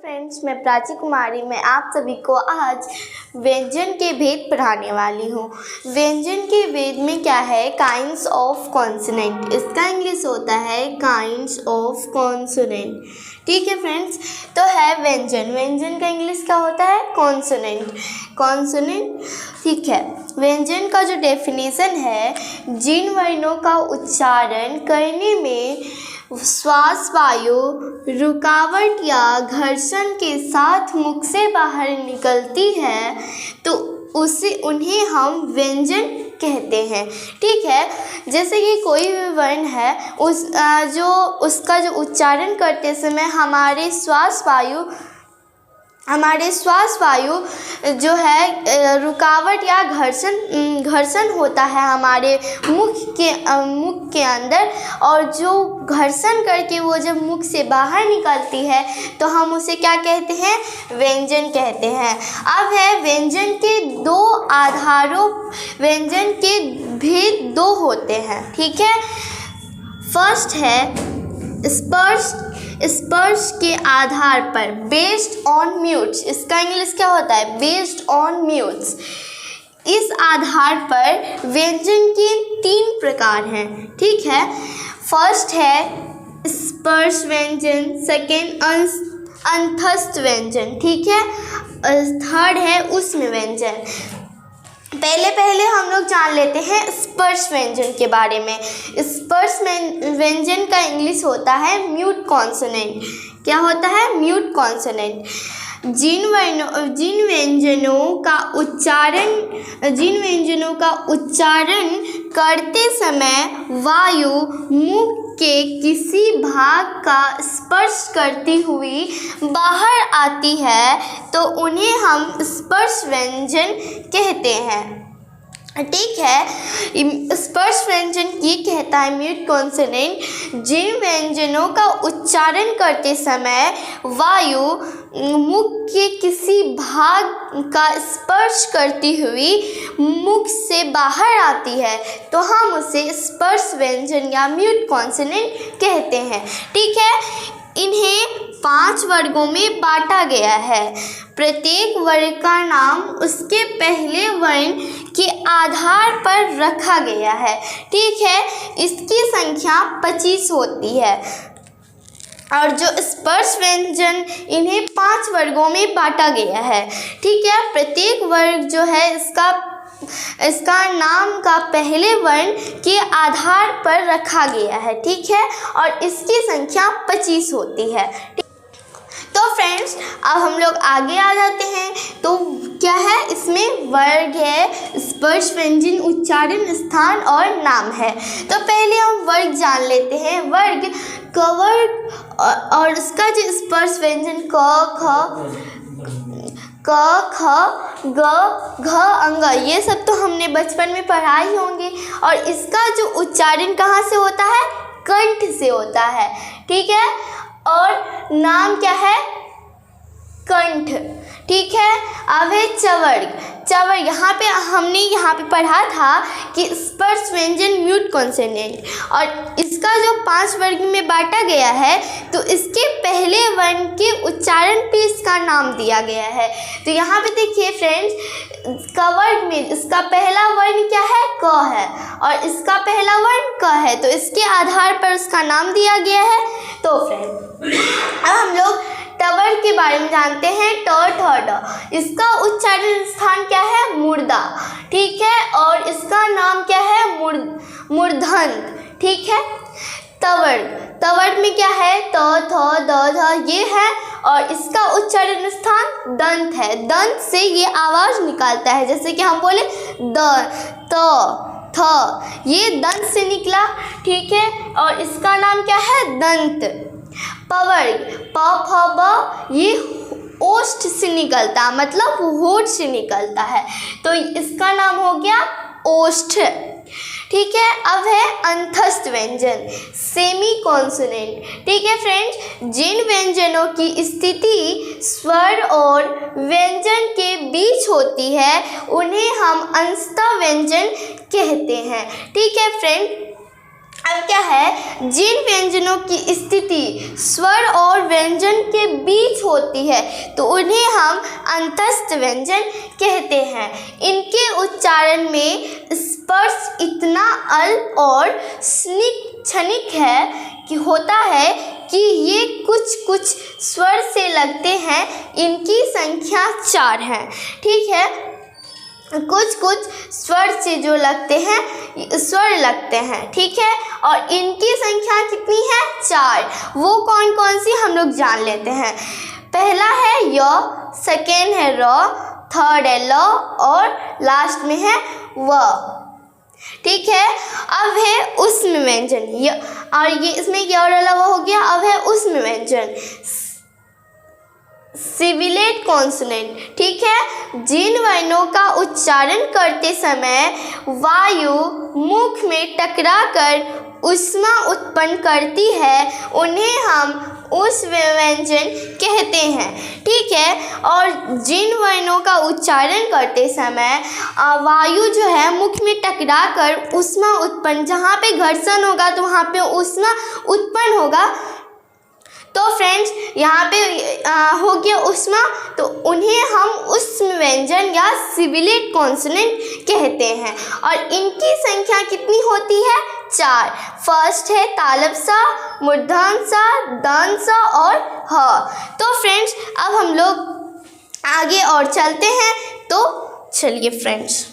Friends, मैं प्राची कुमारी मैं आप सभी को आज व्यंजन के भेद पढ़ाने वाली हूँ। व्यंजन के भेद में क्या है? Kinds of consonant. इसका इंग्लिश होता है काइंड्स ऑफ कॉन्सोनेंट। ठीक है फ्रेंड्स, तो है व्यंजन। व्यंजन का इंग्लिश क्या होता है? कॉन्सोनेंट। कॉन्सोनेंट, ठीक है। व्यंजन का जो डेफिनेशन है, जिन वर्णों का उच्चारण करने में श्वास वायु रुकावट या घर्षण के साथ मुख से बाहर निकलती है तो उन्हें हम व्यंजन कहते हैं। ठीक है, जैसे कि कोई भी वर्ण है उसका जो उच्चारण करते समय हमारे श्वास वायु जो है रुकावट या घर्षण होता है हमारे मुख के अंदर, और जो घर्षण करके वो जब मुख से बाहर निकलती है तो हम उसे क्या कहते हैं? व्यंजन कहते हैं। अब है व्यंजन के दो आधारों, व्यंजन के भेद दो होते हैं। ठीक है, फर्स्ट है स्पर्श के आधार पर, बेस्ड ऑन म्यूट्स। इसका इंग्लिश क्या होता है? Based on mutes. इस आधार पर व्यंजन के 3 प्रकार हैं। ठीक है, फर्स्ट है स्पर्श व्यंजन, सेकेंड अंतस्थ व्यंजन, ठीक है, थर्ड है ऊष्म व्यंजन। पहले हम लोग जान लेते हैं स्पर्श व्यंजन के बारे में। स्पर्श व्यंजन का इंग्लिश होता है म्यूट कॉन्सोनेंट। क्या होता है? Mute consonant. जिन व्यंजनों का उच्चारण करते समय वायु मुख के किसी भाग का स्पर्श करती हुई बाहर आती है तो उन्हें हम स्पर्श व्यंजन कहते हैं। ठीक है, स्पर्श व्यंजन ये कहता है म्यूट कॉन्सोनेंट, जिन व्यंजनों का उच्चारण करते समय वायु मुख के किसी भाग का स्पर्श करती हुई मुख से बाहर आती है तो हम उसे स्पर्श व्यंजन या म्यूट कॉन्सोनेंट कहते हैं। ठीक है, इन्हें 5 वर्गों में बांटा गया है। प्रत्येक वर्ग का नाम उसके पहले वर्ण के आधार पर रखा गया है। ठीक है, इसकी संख्या 25 होती है। और जो स्पर्श व्यंजन, इन्हें 5 वर्गों में बांटा गया है। ठीक है, प्रत्येक वर्ग जो है इसका नाम का पहले वर्ण के आधार पर रखा गया है। ठीक है, और इसकी संख्या 25 होती है। तो फ्रेंड्स, अब हम लोग आगे आ जाते हैं। तो क्या है इसमें? वर्ग है, स्पर्श व्यंजन, उच्चारण स्थान और नाम है। तो पहले हम वर्ग जान लेते हैं। वर्ग और उसका जो स्पर्श व्यंजन क ख ग घ अंग, ये सब तो हमने बचपन में पढ़ा ही होंगे। और इसका जो उच्चारण कहाँ से होता है? कंठ से होता है। ठीक है, और नाम क्या है? कंठ। ठीक है, अब है चवर्ग। हमने यहाँ पे पढ़ा था कि स्पर्श व्यंजन म्यूट कॉन्सोनेंट, और इसका जो 5 वर्ग में बांटा गया है तो इसके पहले वर्ण के उच्चारण पे इसका नाम दिया गया है। तो यहाँ पे देखिए फ्रेंड्स, कवर्ग में इसका पहला वर्ण क्या है? क है, और इसका पहला वर्ण क है, तो इसके आधार पर उसका नाम दिया गया है। तो फ्रेंड्स, अब हम लोग टवर्ग के बारे में जानते हैं। इसका उच्चारण स्थान क्या है? मूर्धा। ठीक है, और इसका नाम क्या है? मूर्धन्य। ठीक है, तवर्ग में क्या है? त थ द ध ये है, और इसका उच्चारण स्थान दंत है। दंत से ये आवाज निकालता है, जैसे कि हम बोले द त थ, ये दंत से निकला। ठीक है, और इसका नाम क्या है? दंत। पवर्ग, प फ ब, ये ओष्ठ से निकलता, मतलब होठ से निकलता है, तो इसका नाम हो गया ओष्ठ। ठीक है, अब है अंतस्थ व्यंजन, सेमी कॉन्सोनेंट। ठीक है फ्रेंड्स, जिन व्यंजनों की स्थिति स्वर और व्यंजन के बीच होती है उन्हें हम अंतस्थ व्यंजन कहते हैं। ठीक है फ्रेंड, अब क्या है, जिन व्यंजनों की स्थिति स्वर और व्यंजन के बीच होती है तो उन्हें हम अंतस्थ व्यंजन कहते हैं। इनके उच्चारण में स्पर्श इतना अल्प और क्षणिक है कि होता है कि ये कुछ स्वर से लगते हैं। इनकी संख्या 4 है। ठीक है, कुछ स्वर से जो लगते हैं, स्वर लगते हैं। ठीक है, और इनकी संख्या कितनी है? 4। वो कौन कौन सी हम लोग जान लेते हैं। पहला है य, सेकेंड है र, थर्ड है ल और लास्ट में है व। ठीक है, अब है उष्म व्यंजन और ये इसमें य और ल हो गया। अब है उष्म व्यंजन, सिबिलेंट कॉन्सोनेंट। ठीक है, जिन वर्णों का उच्चारण करते समय वायु मुख में टकराकर ऊष्मा उत्पन्न करती है उन्हें हम उष्म व्यंजन कहते हैं। ठीक है, और जिन वर्णों का उच्चारण करते समय वायु जो है मुख में टकराकर ऊष्मा उत्पन्न, जहाँ पे घर्षण होगा तो वहाँ पे ऊष्मा उत्पन्न होगा। तो फ्रेंड्स यहाँ पे हो गया ऊष्मा, तो उन्हें हम उष्म व्यंजन या सिबिलेंट कॉन्सोनेंट कहते हैं। और इनकी संख्या कितनी होती है? 4। फर्स्ट है तालव्य सा, मूर्धन्य सा, दंत सा और ह। तो फ्रेंड्स अब हम लोग आगे और चलते हैं, तो चलिए फ्रेंड्स।